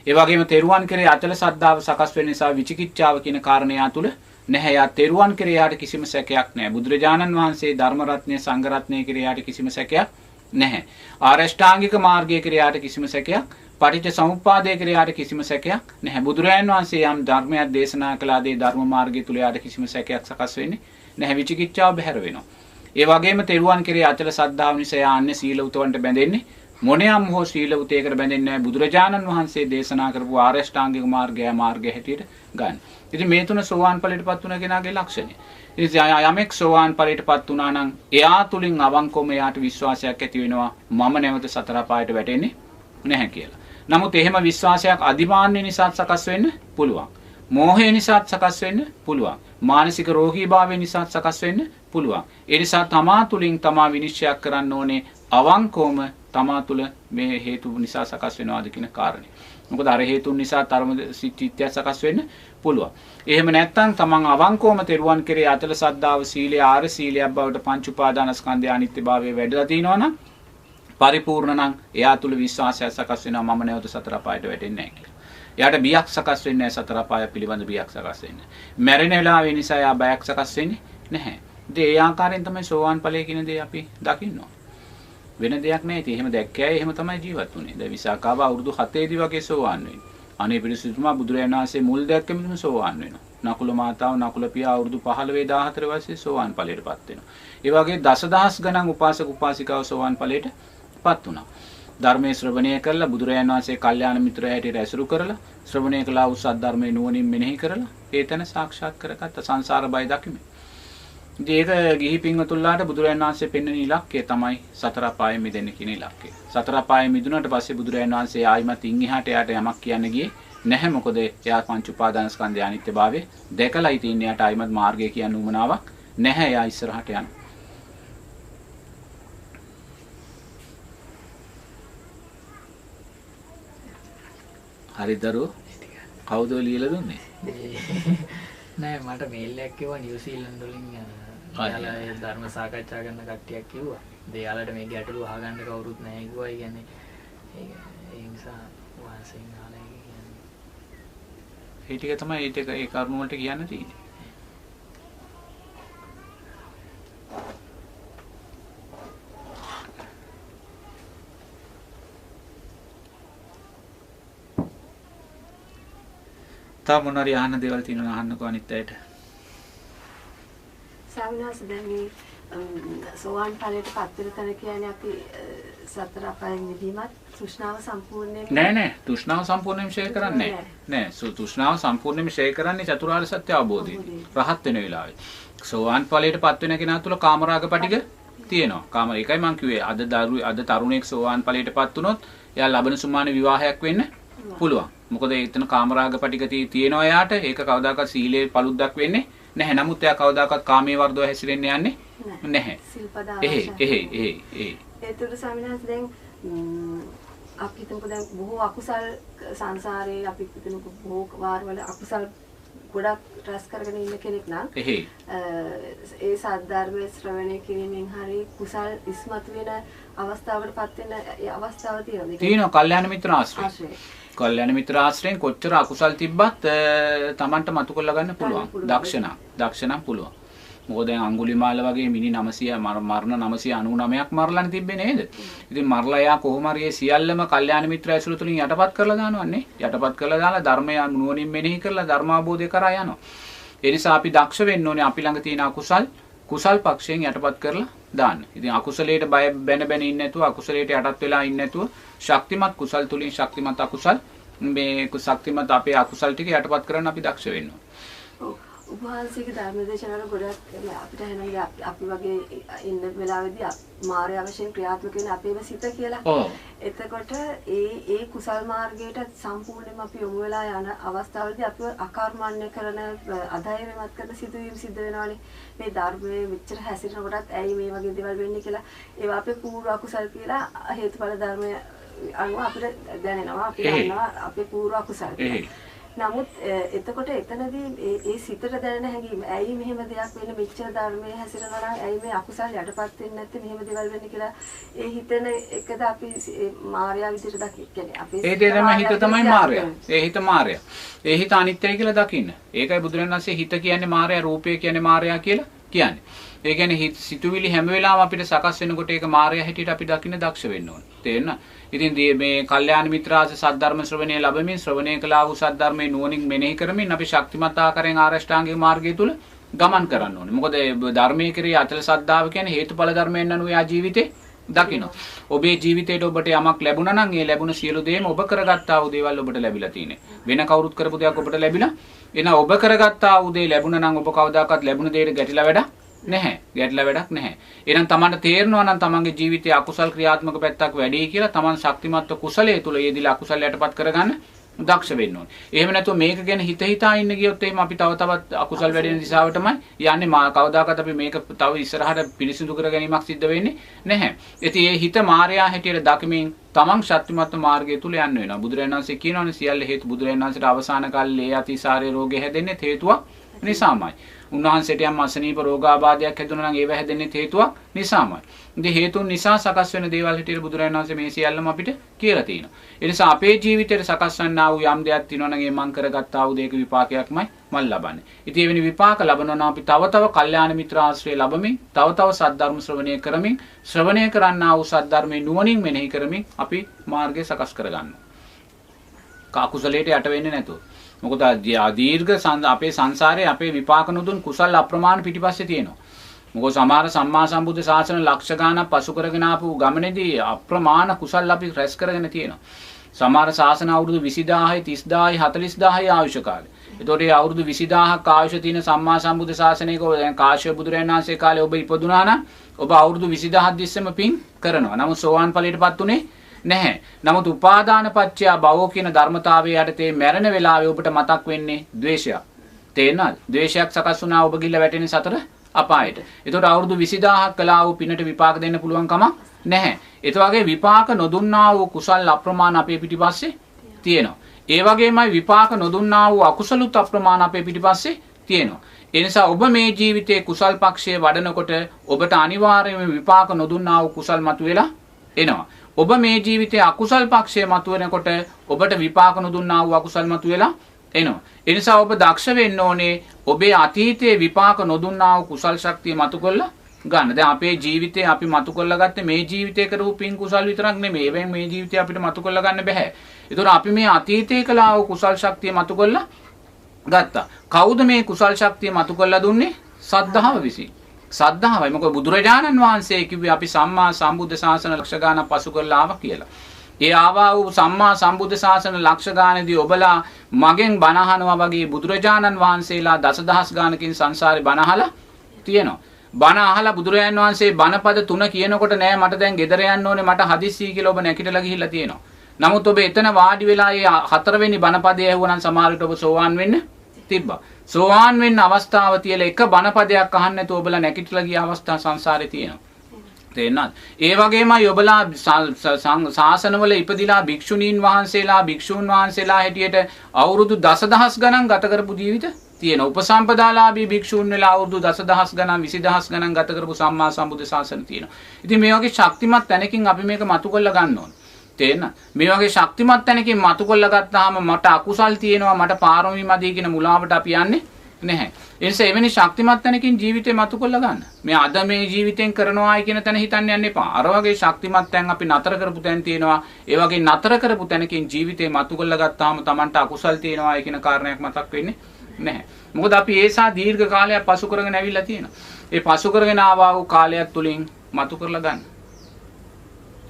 ඒ වගේම තෙරුවන් කෙරේ අචල සද්ධාව සකස් වෙන නිසා විචිකිච්ඡාව කියන කාරණය තුළ නැහැ. යා තෙරුවන් කෙරේ යාට කිසිම සැකයක් නැහැ. බුදුරජාණන් වහන්සේ ධර්ම රත්නය සංඝ රත්නය කෙරේ යාට කිසිම සැකයක් නැහැ. ආරෂ්ඨාංගික මාර්ගය කෙරේ යාට කිසිම සැකයක්, පටිච්ච සමුප්පාදය කෙරේ යාට කිසිම සැකයක් නැහැ. බුදුරජාණන් වහන්සේ යම් ධර්මයක් දේශනා කළා දේ ධර්ම මාර්ගය තුල යාට කිසිම සැකයක් සකස් වෙන්නේ නැහැ. විචිකිච්ඡාව බැහැර වෙනවා. ඒ වගේම තෙරුවන් කෙරේ අචල සද්ධාව නිසා යාන්නේ සීල උතවන්ට බැඳෙන්නේ මොනියම් හෝ සීල උතේකට බැඳෙන්නේ නැහැ. බුදුරජාණන් වහන්සේ දේශනා කරපු ආරෂ්ඨාංගික මාර්ගය හැටියට ගන්න. ඉතින් මේ තුන සෝවාන් ඵලයටපත් වුණ කෙනාගේ ලක්ෂණය. ඉතින් යමෙක් සෝවාන් ඵලයටපත් වුණා නම් එයා තුලින් අවංකවම එයාට විශ්වාසයක් ඇති වෙනවා මම නැවත සතර පායට වැටෙන්නේ නැහැ කියලා. නමුත් එහෙම විශ්වාසයක් අදිමාන්‍ය නිසා සකස් වෙන්න පුළුවන්. මෝහය නිසා සකස් වෙන්න පුළුවන්. මානසික රෝගීභාවය නිසා සකස් වෙන්න පුළුවන්. ඒ නිසා තමා තුලින් තමා විනිශ්චයක් කරන්න ඕනේ අවංකවම තමා තුළ මේ හේතු නිසා සකස් වෙනවාද කියන කාරණේ. මොකද අර හේතුන් නිසා තරම සිත්ත්‍ය සකස් වෙන්න පුළුවන්. එහෙම නැත්නම් තමන් අවංකවම තෙරුවන් කෙරේ අචල සද්ධාව සීලය ආර්ය සීලයක් බවට පංච උපාදානස්කන්ධය අනිත්‍යභාවය වැඩිලා තිනවා නම් පරිපූර්ණ නම් එයා තුළ විශ්වාසය සකස් වෙනවා මම නැවත සතර අපායට වැටෙන්නේ නැහැ කියලා. එයාට බියක් සකස් වෙන්නේ නැහැ සතර අපාය පිළිබඳ බියක් සකස් වෙන්නේ. මැරෙන වෙලාවේ නිසා එයා බයක් සකස් වෙන්නේ නැහැ. ඉතින් ඒ ආකාරයෙන් තමයි සෝවාන් ඵලය කියන දේ අපි දකින්න ඕනේ. වෙන දෙයක් නැහැ. ඉතින් එහෙම දැක්කෑ එහෙම තමයි ජීවත් වුනේ. දැන් විසාකාව අවුරුදු 7 දී වගේ සෝවාන් වෙන්නේ. අනේ පිරිසිදුමා බුදුරජාණන් වහන්සේ මුල් දැක්කෙම සෝවාන් වෙනවා. නකුල මාතාව නකුල පියා අවුරුදු 15 14 වයසේ සෝවාන් ඵලයටපත් වෙනවා. ඒ වගේ දසදහස් ගණන් උපාසක උපාසිකාව සෝවාන් ඵලයටපත් වුණා. ධර්මයේ ශ්‍රවණය කරලා බුදුරජාණන් වහන්සේ කල්යාණ මිත්‍රය හැටියට ඇසුරු කරලා ශ්‍රවණය කළා වූ සද්ධර්මයේ නුවණින් මෙනෙහි කරලා ඒතන සාක්ෂාත් කරගත්ත සංසාර බය දකිමි. ඒක ගිහි පින්වතුන්ලාට බුදුරජාණන් වහන්සේ පෙන්වන ඉලක්කය තමයි සතර අපායෙන් මිදෙන්න කියන ඉලක්කය. සතර අපායෙන් මිදුණාට පස්සේ බුදුරජාණන් වහන්සේ ආයිමත් ඉන් එහාට යාට යමක් කියන්න ගියේ නැහැ. මොකද එයා පංච උපාදානස්කන්ධය අනිත්‍යභාවය දැකලායි තින්නේ. යාට ආයිමත් මාර්ගය කියන උමනාවක් නැහැ. එයා ඉස්සරහට යන. හරි දරුවෝ කවුද ලියලා දුන්නේ? නෑ මට මේල් එකක් කිව්වා නිව්සීලන්ත වලින් යාලා ධර්ම සාකච්ඡා කරන කට්ටියක් කිව්වා. දෙයාලට මේ ගැටලු අහගන්න කවුරුත් නැහැ කිව්වා. ඒ කියන්නේ ඒ නිසා වාසයෙන් ආලා කියන්නේ. ඒ ටික තමයි ඒ කර්ම වලට කියන්න තියෙන්නේ. තා මොනවාරි අහන්න දේවල් තියෙනවා අහන්නකෝ අනිත් අයට. සාමිනාස් දැන් මේ සෝවාන් ඵලයට පත් වෙන තැන කියන්නේ අපි සතර අපායන් මිදීමත් තෘෂ්ණාව සම්පූර්ණයෙන් නෑ තෘෂ්ණාව සම්පූර්ණයෙන්ම ෂෙයා කරන්නේ නෑ තෘෂ්ණාව සම්පූර්ණයෙන්ම ෂෙයා කරන්නේ චතුරාර්ය සත්‍ය අවබෝධයෙන් රහත් වෙන වෙලාවේ. සෝවාන් ඵලයට පත් වෙන කෙනා තුල කාමරාග පටිග තියෙනවා. කාම ඒකයි මම කිව්වේ අද තරුණයෙක් සෝවාන් ඵලයට පත් වුණොත් එයා ලබන සුමාන විවාහයක් වෙන්න පුළුවන්. මොකද එතන කාමරාග පටිග තියෙනවා එයාට. ඒක කවදාකවත් සීලේ පළුද්දක් වෙන්නේ නැහැ. නමුත් එයා කවදාකවත් කාමයේ වර්ධව හැසිරෙන්න යන්නේ නැහැ. සිල්පද ඒතර ස්වාමීනාස් දැන් අපි හිතමුකෝ දැන් බොහෝ අකුසල් සංසාරේ අපි හිතමුකෝ බොහෝ වාරවල අකුසල් ගොඩක් රැස් කරගෙන ඉන්න කෙනෙක් නම් ඒ සද්ධර්ම ශ්‍රවණය කිරීමෙන් හරි කුසල් ඉස්මතු වෙන අවස්ථාවකටපත් වෙන ඒ අවස්ථාව තියෙනවා. කල්යාණ මිත්‍ර ආශ්‍රය. කල්යාණ මිත්‍ර ආශ්‍රයෙන් කොච්චර අකුසල් තිබ්බත් Tamanට මතු කරලා ගන්න පුළුවන්. දක්ෂණම් පුළුවන්. මොකද දැන් අඟුලිමාල වගේ මිනි 900 මරණ 999ක් මරලානේ තිබ්බේ නේද? ඉතින් මරලා යා කොහොම හරි ඒ සියල්ලම කල්යාණ මිත්‍ර ඇසුරු තුලින් යටපත් කරලා දානවන්නේ. යටපත් කරලා දාලා ධර්මය නුවණින් මෙනෙහි කරලා ධර්මාභෝධය කරා යනවා. ඒ නිසා අපි දක්ෂ වෙන්න ඕනේ අපි ළඟ තියෙන කුසල් පක්ෂයෙන් යටපත් කරලා දාන්න. ඉතින් අකුසලයට බැන ඉන්නේ නැතුව අකුසලයට යටත් වෙලා ඉන්නේ නැතුව ශක්තිමත් කුසල් තුලින් ශක්තිමත් අකුසල් මේ ශක්තිමත් අපේ අකුසල් ටික යටපත් කරන්න අපි දක්ෂ වෙන්න ඕනේ. උපවාසික ධර්මදේශනවල ගොඩක් අපිට හැනන්නේ අපි වගේ ඉන්න වෙලාවෙදී මාර්ය වශයෙන් ක්‍රියාත්මක වෙන අපේම සිත කියලා. එතකොට ඒ කුසල් මාර්ගයට සම්පූර්ණයෙන්ම අපි යොමු වෙලා යන අවස්ථාවලදී අපිව අකර්මණ්‍ය කරන අධෛර්යමත් කරන සිදුවීම් සිද්ධ වෙනවානේ. මේ ධර්මයේ මෙච්චර හැසිරෙන කොටත් ඇයි මේ වගේ දේවල් වෙන්නේ කියලා ඒවා අපේ පූර්ව අකුසල් කියලා හේතුඵල ධර්මය අනුව අපිට දැනෙනවා. අපි දන්නවා අපේ පූර්ව අකුසල් කියලා. නමුත් එතකොට එතනදී ඒ සිතට දැනෙන හැඟීම ඇයි මෙහෙම දෙයක් වෙන්නේ මෙච්චර ධර්මයේ හැසිරෙනවා නම් ඇයි මේ අකුසල් යටපත් වෙන්නේ නැත්තේ මෙහෙම දේවල් වෙන්නේ කියලා ඒ හිතන එකද අපි මායя විදිහට දකින්නේ අපි ඒ දේ තමයි හිත තමයි මායя. ඒ හිත මායя. ඒ හිත අනිත්‍යයි කියලා දකින්න. ඒකයි බුදුරජාණන් වහන්සේ හිත කියන්නේ මායя රූපය කියන්නේ මායя කියලා කියන්නේ. ඒ කියන්නේ සිතුවිලි හැම වෙලාවෙම අපිට සකස් වෙනකොට ඒක මායя හැටියට අපි දකින්න දක්ෂ වෙන්න ඕනේ. තේරෙනවද? ඉතින් මේ කල්යාණ මිත්‍රාස සද්ධර්ම ශ්‍රවණය ලැබෙමින් ශ්‍රවණය කළා වූ සද්ධර්මයේ නුවණින් මෙනෙහි කරමින් අපි ශක්තිමත් ආකාරයෙන් ආරෂ්ඨාංගික මාර්ගය තුල ගමන් කරන්න ඕනේ. මොකද ධර්මයේ කෙරෙහි අචල ශ්‍රද්ධාව කියන්නේ හේතුඵල ධර්මයෙන් අනුව යා ජීවිතේ දකින්න. ඔබේ ජීවිතේට ඔබට යමක් ලැබුණා නම් ඒ ලැබුණ සියලු දේම ඔබ කරගත්තා වූ දේවල් ඔබට ලැබිලා තියෙන්නේ. වෙන කවුරුත් කරපු දෙයක් ඔබට ලැබිලා එන ඔබ කරගත්තා වූ දේ ලැබුණා නම් ඔබ කවදාකවත් ලැබුණ දෙයට ගැටිලා වැඩක් නැහැ. ගැටලා වැඩක් නැහැ. එහෙනම් Tamanට තේරෙනවා නම් Tamanගේ ජීවිතයේ අකුසල් ක්‍රියාත්මක පැත්තක් වැඩි කියලා Taman ශක්තිමත්ව කුසලයේ තුල යෙදিলা අකුසල යටපත් කරගන්න දක්ෂ වෙන්න ඕනේ. එහෙම නැතුව මේක ගැන හිතා ඉන්න ගියොත් එහෙම අපි තව තවත් අකුසල් වැඩි වෙන දිශාවටමයි යන්නේ. කවදාකවත් අපි මේක තව ඉස්සරහට පිළිසිදු කර ගැනීමක් සිද්ධ වෙන්නේ නැහැ. ඉතින් මේ හිත මායя හැටියට දකිමින් Taman ශක්තිමත් මාර්ගය තුල යන්න වෙනවා. බුදුරජාණන් වහන්සේ කියනවානේ සියල්ල හේතු බුදුරජාණන් වහන්සේට අවසාන කාලේ අතිසාරේ රෝගේ හැදෙන්නේ හේතුවක් නිසාමයි. උන්වහන්සේට යම් අසනීප රෝගාබාධයක් හැදුණා නම් ඒව හැදෙන්නේ හේතුවක් නිසාමයි. ඉතින් හේතුන් නිසා සකස් වෙන දේවල් හැටියට බුදුරජාණන් වහන්සේ මේ සියල්ලම අපිට කියලා තියෙනවා. ඒ නිසා අපේ ජීවිතේට සකස් වන්නා වූ යම් දෙයක් තියෙනවා නම් ඒ මං කරගත්තා වූ දෙයක විපාකයක්මයි මල් ලබන්නේ. ඉතින් එවැනි විපාක ලබනවා නම් අපි තව තව කල්යාණ මිත්‍ර ආශ්‍රය ලැබමින් තව තව සද්ධර්ම ශ්‍රවණය කරමින් ශ්‍රවණය කරන්නා වූ සද්ධර්මයේ නුවණින් මෙනෙහි කරමින් අපි මාර්ගය සකස් කරගන්නවා. කාකුසලයට යට වෙන්නේ නැතුව. මොකද දීර්ඝ අපේ සංසාරේ අපේ විපාක නුදුන් කුසල් අප්‍රමාණ පිටිපස්සේ තියෙනවා. මොකද සමහර සම්මා සම්බුද්ධ ශාසන ලක්ෂ ගාණක් පසු කරගෙන ආපු ගමනේදී අප්‍රමාණ කුසල් අපි රැස් කරගෙන තියෙනවා. සමහර ශාසන අවුරුදු 20000යි 30000යි 40000යි ආයුෂ කාලේ. ඒතකොට ඒ අවුරුදු 20000ක් ආයුෂ තියෙන සම්මා සම්බුද්ධ ශාසනයක දැන් කාශ්‍යප බුදුරජාණන් වහන්සේ කාලේ ඔබ ඉපදුනා නම් ඔබ අවුරුදු 20000ක් තිස්සෙම පින් කරනවා. නමුත් සෝවාන් ඵලයටපත් උනේ නැහැ. නමුත් උපාදාන පත්‍ය භවෝ කියන ධර්මතාවයේ යටතේ මැරෙන වෙලාවේ ඔබට මතක් වෙන්නේ ද්වේෂයක්. තේරෙනවද? ද්වේෂයක් සකස් වුණා ඔබ ගිල්ල වැටෙන සතර අපායට. ඒතකොට අවුරුදු 20000ක් කළා වූ පිනට විපාක දෙන්න පුළුවන් කමක් නැහැ. ඒත වගේ විපාක නොදුන්නා වූ කුසල් අප්‍රමාණ අපේ පිටිපස්සේ තියෙනවා. ඒ වගේමයි විපාක නොදුන්නා වූ අකුසලුත් අප්‍රමාණ අපේ පිටිපස්සේ තියෙනවා. ඒ නිසා ඔබ මේ ජීවිතයේ කුසල් පක්ෂයේ වඩනකොට ඔබට අනිවාර්යයෙන්ම විපාක නොදුන්නා වූ කුසල් මතුවෙලා එනවා. ඔබ මේ ජීවිතයේ අකුසල් පක්ෂයේ මතුවෙනකොට ඔබට විපාක නොදුන්නා වූ අකුසල් මතුවෙලා එනවා. ඒ නිසා ඔබ දක්ෂ වෙන්න ඕනේ ඔබේ අතීතයේ විපාක නොදුන්නා වූ කුසල් ශක්තිය මතු කරලා ගන්න. දැන් අපේ ජීවිතේ අපි මතු කරලා ගත්තේ මේ ජීවිතේ කරපු පින් කුසල් විතරක් නෙමෙයි. ඒවෙන් මේ ජීවිතේ අපිට මතු කරලා ගන්න බෑ. ඒතකොට අපි මේ අතීතයේ කළා වූ කුසල් ශක්තිය මතු කරලා ගත්තා. කවුද මේ කුසල් ශක්තිය මතු කරලා දුන්නේ? සද්ධාව විසින්. සද්ධාවයි. මොකද බුදුරජාණන් වහන්සේ කිව්වේ අපි සම්මා සම්බුද්ධ ශාසන ලක්ෂ ගානක් පසු කරලා ආවා කියලා. ඒ ආවා වූ සම්මා සම්බුද්ධ ශාසන ලක්ෂ ගානේදී ඔබලා මගෙන් බණ අහනවා වගේ බුදුරජාණන් වහන්සේලා දසදහස් ගානකින් සංසාරේ බණ අහලා තියෙනවා. බණ අහලා බුදුරජාණන් වහන්සේ බණපද 3 කියනකොට නෑ මට දැන් ගෙදර යන්න ඕනේ මට හදිස්සිය කියලා ඔබ නැගිටලා ගිහිල්ලා තියෙනවා. නමුත් ඔබ එතන වාඩි වෙලා ඒ 4 වෙනි බණපදයේ ඇහුවනම් සමහර විට ඔබ සෝවාන් වෙන්න තිබ්බා. සෝවාන් වෙන්න අවස්ථාව තියලා එක බණපදයක් අහන්න නැතුව ඔබලා නැගිටලා ගිය අවස්ථා සංසාරේ තියෙනවා. තේරෙනවද? ඒ වගේමයි ඔබලා ශාසනවල ඉපදිලා භික්ෂුණීන් වහන්සේලා භික්ෂූන් වහන්සේලා හැටියට අවුරුදු දසදහස් ගණන් ගත කරපු ජීවිත තියෙන උපසම්පදාලාභී භික්ෂූන් වෙලා අවුරුදු දසදහස් ගණන් 20000 ගණන් ගත කරපු සම්මා සම්බුද්ධ ශාසන තියෙනවා. ඉතින් මේ වගේ ශක්තිමත් තැනකින් අපි මේක මතු කරලා ගන්න ඕන. තේරෙනවද? මේ වගේ ශක්තිමත් තැනකින් මතු කරලා ගත්තාම මට අකුසල් තියෙනවා මට පාරමී මදි කියන මුලාවට අපි යන්නේ නැහැ. ඒ නිසා එවැනි ශක්තිමත් තැනකින් ජීවිතේ මතු කරලා ගන්න. මේ අද මේ ජීවිතෙන් කරනවායි කියන තැන හිතන්න යන්න එපා. අර වගේ ශක්තිමත් තැන් අපි නතර කරපු තැන් තියෙනවා. ඒ වගේ නතර කරපු තැනකින් ජීවිතේ මතු කරලා ගත්තාම Tamanට අකුසල් තියෙනවායි කියන කාරණයක් මතක් වෙන්නේ නැහැ. මොකද අපි ඒසා දීර්ඝ කාලයක් පසු කරගෙන ඇවිල්ලා තියෙනවා. ඒ පසු කරගෙන ආවා වූ කාලයක් තුලින් මතු කරලා ගන්න.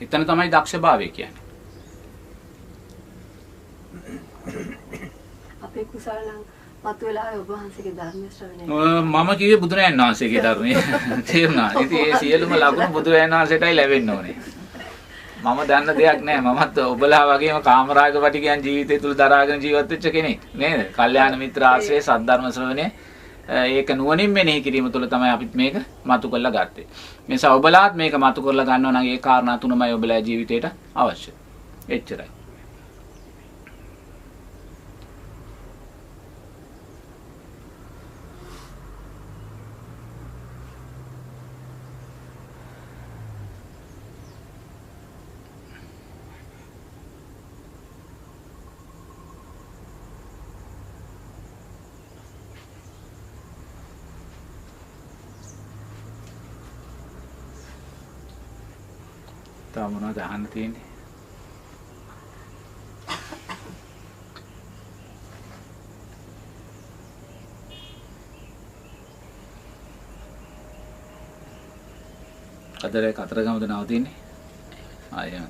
එතන තමයි දක්ෂභාවය කියන්නේ. අපේ කුසල නම් මතුවලා ඔබ වහන්සේගේ ධර්ම ශ්‍රවණය. මම කිව්වේ බුදුරජාණන් වහන්සේගේ ධර්මයේ. තේරුණා. ඉතින් ඒ සියලුම ලකුණු බුදුරජාණන් වහන්සේටයි ලැබෙන්න ඕනේ. මම දන්න දෙයක් නෑ. මමත් ඔබලා වගේම කාමරාග පිටිකයන් ජීවිතය තුල දරාගෙන ජීවත් වෙච්ච කෙනෙක් නේද? කල්යාණ මිත්‍ර ආශ්‍රය සද්ධර්ම ශ්‍රවණය ඒක නුවණින් මෙනෙහි කිරීම තුළ තමයි අපිත් මේක මතු කරලා ගත්තේ. මේ නිසා ඔබලාත් මේක මතු කරලා ගන්නවා නම් ඒ කාරණා තුනමයි ඔබලා ජීවිතේට අවශ්‍ය. එච්චරයි. තාම මොනවද අහන්න තියෙන්නේ? අදරේ කතරගමද නවතින්නේ? ආයෙම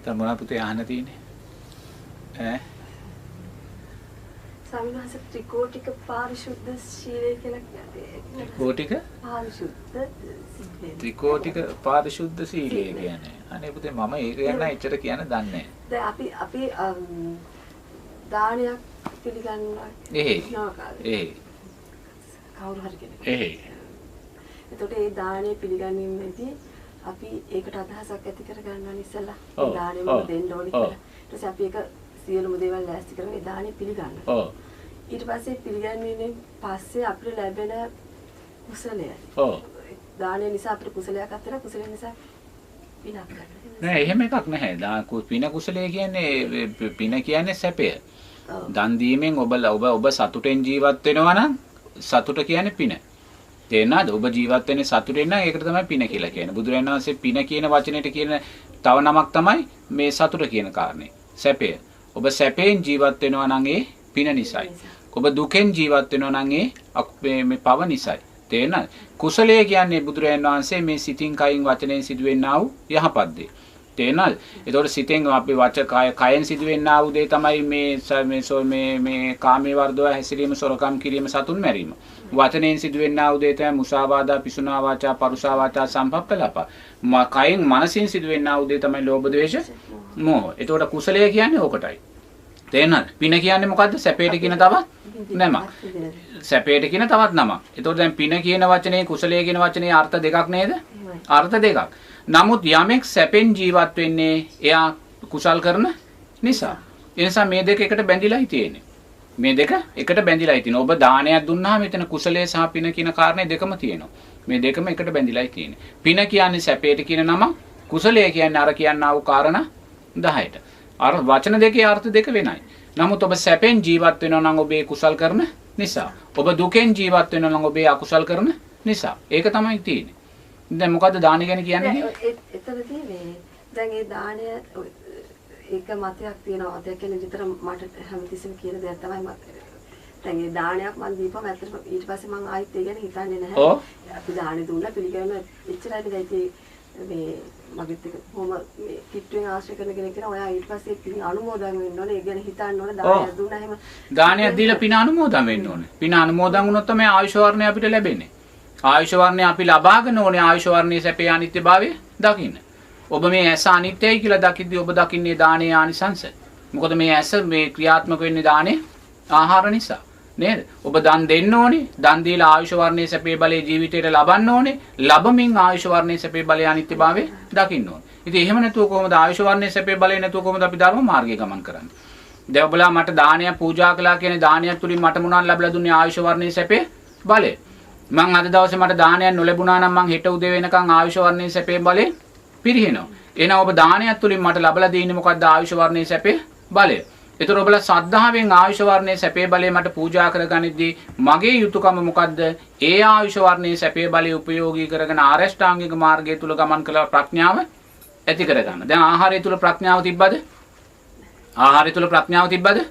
තම මොනවා පුතේ අහන්න තියෙන්නේ? ඈ ස්වාමීන් වහන්සේ ත්‍රිකෝටික පාරිශුද්ධ ශීලය කියලා කියන්නේ. ත්‍රිකෝටික පාරිශුද්ධ සීලය කියන්නේ. අනේ පුතේ මම ඒක ගැන එච්චර කියන්න දන්නේ නැහැ. දැන් අපි දානයක් පිළිගන්නවා. කවුරු හරි කෙනෙක්. එතකොට ඒ දානය පිළිගැනීමේදී අපි ඒකට අදහසක් ඇති කර ගන්නවා ඉස්සෙල්ලා. ඒ දානෙම දෙන්න ඕනේ කියලා. ඊට පස්සේ අපි ඒක සියලුම දේවල් ලෑස්ති කරගෙන ඒ දානෙ පිළිගන්නවා. ඊට පස්සේ පිළිගැනීමෙන් පස්සේ අපිට ලැබෙන කුසලය. දානය නිසා අපිට කුසලයක් අත්දැක කුසලය නිසා පිනක් ගන්නවා. නෑ එහෙම එකක් නැහැ. පින කුසලය කියන්නේ පින කියන්නේ සැපය. දන් දීමෙන් ඔබ සතුටෙන් ජීවත් වෙනවා නම් සතුට කියන්නේ පින. තේරෙනවද? ඔබ ජීවත් වෙන්නේ සතුටෙන් නම් ඒකට තමයි පින කියලා කියන්නේ. බුදුරජාණන් වහන්සේ පින කියන වචනේට කියන තව නමක් තමයි මේ සතුට කියන කාරණේ. සැපය. ඔබ සැපෙන් ජීවත් වෙනවා නම් ඒ පින නිසායි. ඔබ දුකෙන් ජීවත් වෙනවා නම් ඒ මේ පව නිසායි. තේරෙනවද? කුසලය කියන්නේ බුදුරජාණන් වහන්සේ මේ සිතින් කයින් වචනයෙන් සිදුවෙන්නා වූ යහපත් දේ. තේරෙනවද? ඒතකොට සිතෙන් අපි කයෙන් සිදුවෙන්නා වූ දේ තමයි මේ කාමයේ වර්ධව හැසිරීම, සොරකම් කිරීම, සතුන් මැරීම. වචනයෙන් සිදුවෙන්නා වූ දේ තමයි මුසාවාදා, පිසුනා වාචා, පරුසා වාචා, සම්පප්පලාප. කයෙන් මනසින් සිදුවෙන්නා වූ දේ තමයි ලෝභ, ද්වේෂ, මෝහ. ඒතකොට කුසලය කියන්නේ ඕකටයි. තේරෙනවද? පින කියන්නේ මොකද්ද? සැපේට කියන තවත් නමක්. සැපේට කියන තවත් නමක්. ඒතකොට දැන් පින කියන වචනේ, කුසලයේ කියන වචනේ අර්ථ දෙකක් නේද? අර්ථ දෙකක්. නමුත් යමෙක් සැපෙන් ජීවත් වෙන්නේ එයා කුසල් කරන නිසා. ඒ නිසා මේ දෙක එකට බැඳිලායි තියෙන්නේ. මේ දෙක එකට බැඳිලායි තියෙනවා. ඔබ දානයක් දුන්නාම මෙතන කුසලයේ සහ පින කියන කාරණේ දෙකම තියෙනවා. මේ දෙකම එකට බැඳිලායි තියෙන්නේ. පින කියන්නේ සැපේට කියන නම, කුසලය කියන්නේ අර කියන්නා වූ කාරණා 10ට. අර වචන දෙකේ අර්ථ දෙක වෙනයි. නමුත් ඔබ සැපෙන් ජීවත් වෙනවා නම් ඔබේ කුසල් කරන නිසා. ඔබ දුකෙන් ජීවත් වෙනවා නම් ඔබේ අකුසල් කරන නිසා. ඒක තමයි තියෙන්නේ. දැන් මොකද්ද දාන ගැන කියන්නේ? එතනදී මේ දැන් ඒ දාණය ඒක මතයක් තියෙනවා. මතයක් කියන්නේ විතර මට හැමතිස්සෙම කියන දෙයක් තමයි දැන් ඒ දානයක් මම දීපම ඇත්තටම ඊට පස්සේ මම ආයෙත් ඒ ගැන හිතන්නේ නැහැ. අපි දාණය දුන්නා පිළිගන්න එච්චරයි නේද මේ මගෙත් එක කොහොම මේ කිට්ටුවෙන් ආශ්‍රය කරන කෙනෙක් කියන ඔයා ඊට පස්සේ පින් අනුමෝදන් වෙන්න ඕනේ. ඒ ගැන හිතන්න ඕනේ. දානයක් දුන්නා එහෙම දානයක් දීලා පින අනුමෝදන් වෙන්න ඕනේ. පින අනුමෝදන් වුණොත් තමයි ආයුෂ වර්ණය අපිට ලැබෙන්නේ. ආයුෂ වර්ණය අපි ලබාගෙන ඕනේ ආයුෂ වර්ණයේ සැපේ අනිත්‍යභාවය දකින්න. ඔබ මේ ඇස අනිත්‍යයි කියලා දකිද්දී ඔබ දකින්නේ දානයේ ආනිසංස. මොකද මේ ඇස මේ ක්‍රියාත්මක වෙන්නේ දානේ ආහාර නිසා. නේද? ඔබ දන් දෙන්න ඕනේ. දන් දීලා ආයුෂ වර්ණයේ සැපේ බලයේ ජීවිතේට ලබන්න ඕනේ. ලැබමින් ආයුෂ වර්ණයේ සැපේ බලයේ අනිත්‍යභාවය දකින්න ඕනේ. ඉතින් එහෙම නැතුව කොහොමද ආයුෂ වර්ණයේ සැපේ බලය නැතුව කොහොමද අපි ධර්ම මාර්ගයේ ගමන් කරන්නේ? දැන් ඔබලා මට දානයක් පූජා කළා කියන්නේ දානයක් තුලින් මට මොනවද ලැබලා දුන්නේ ආයුෂ වර්ණයේ සැපේ බලය. මං අද දවසේ මට දානයක් නොලැබුණා නම් මං හෙට උදේ වෙනකන් ආයුෂ වර්ණයේ සැපේ බලේ පිරිහෙනවා. එහෙනම් ඔබ දානයක් තුලින් මට ලැබලා දෙන්නේ මොකද්ද ආයුෂ වර්ණයේ සැපේ බලය. ඒතර ඔබලා ශ්‍රද්ධාවෙන් ආයුෂ වර්ණයේ සැපේ බලය මට පූජා කරගනිද්දී මගේ යුතුයකම මොකද්ද? ඒ ආයුෂ වර්ණයේ සැපේ බලය උපයෝගී කරගෙන ආරෂ්ඨාංගික මාර්ගය තුල ගමන් කළ ප්‍රඥාව ඇති කරගන්න. දැන් ආහාරය තුල ප්‍රඥාව තිබ්බද? ආහාරය තුල ප්‍රඥාව තිබ්බද?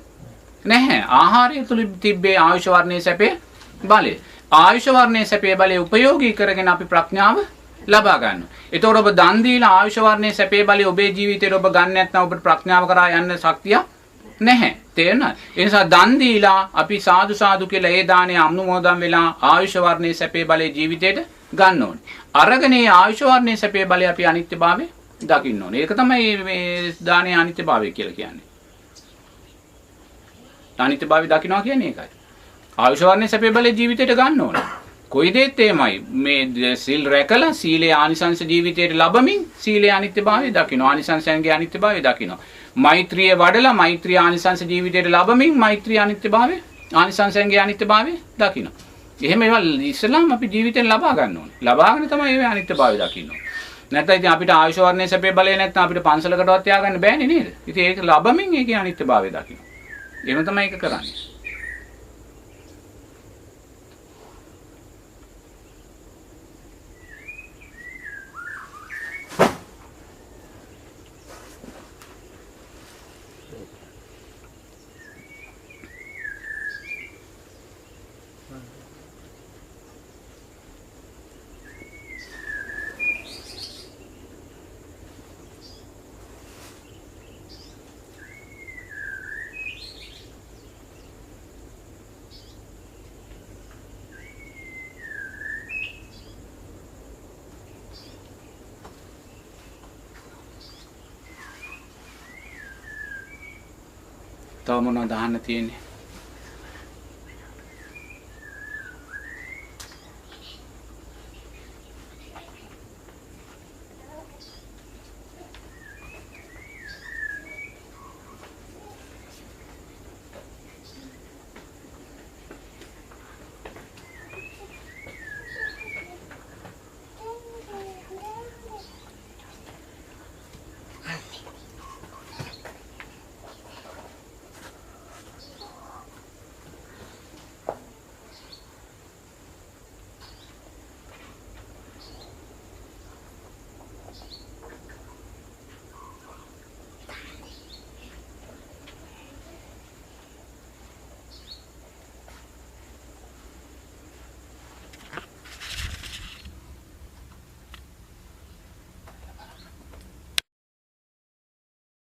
නැහැ. ආහාරය තුල තිබ්බේ ආයුෂ වර්ණයේ සැපේ බලය. ආයුෂ වර්ණයේ සැපේ බලය උපයෝගී කරගෙන අපි ප්‍රඥාව ලබා ගන්නවා. ඒතකොට ඔබ දන් දීලා ආයුෂ වර්ණයේ සැපේ බලය ඔබේ ජීවිතේට ඔබ ගන්න නැත්නම් ඔබට ප්‍රඥාව කරා යන්න ශක්තිය නැහැ. තේරෙනවද? ඒ නිසා දන් දීලා අපි සාදු සාදු කියලා ඒ දාණය අනුමෝදන් වෙලා ආයුෂ වර්ණයේ සැපේ බලය ජීවිතේට ගන්න ඕනේ. අරගෙන මේ ආයුෂ වර්ණයේ සැපේ බලය අපි අනිත්‍යභාවය දකින්න ඕනේ. ඒක තමයි මේ දානයේ අනිත්‍යභාවය කියලා කියන්නේ. අනිත්‍යභාවය දකින්නවා කියන්නේ ඒකයි. ආයුෂ වර්ණයේ සැපේ බලය ජීවිතේට ගන්න ඕනේ. කොයි දෙයක් එමයයි මේ සීල් රැකලා සීලේ ආනිසංස ජීවිතේට ලැබමින් සීලේ අනිත්‍යභාවය දකින්න. ආනිසංසයන්ගේ අනිත්‍යභාවය දකින්න. මෛත්‍රිය වඩලා මෛත්‍රී ආනිසංස ජීවිතේට ලැබමින් මෛත්‍රී අනිත්‍යභාවය ආනිසංසයන්ගේ අනිත්‍යභාවය දකින්න. එහෙම ඒවා ඉස්සලාම අපි ජීවිතෙන් ලබා ගන්න ඕනේ. ලබාගෙන තමයි මේ අනිත්‍යභාවය දකින්න ඕනේ. නැත්නම් ඉතින් අපිට ආයුෂ වර්ණයේ සැපේ බලය නැත්නම් අපිට පන්සලකටවත් තියාගන්න බෑනේ නේද? ඉතින් ඒක ලැබමින් ඒකේ අනිත්‍යභාවය දකින්න. එහෙම තමයි ඒක කරන්නේ. තව මොනවද අහන්න තියෙන්නේ?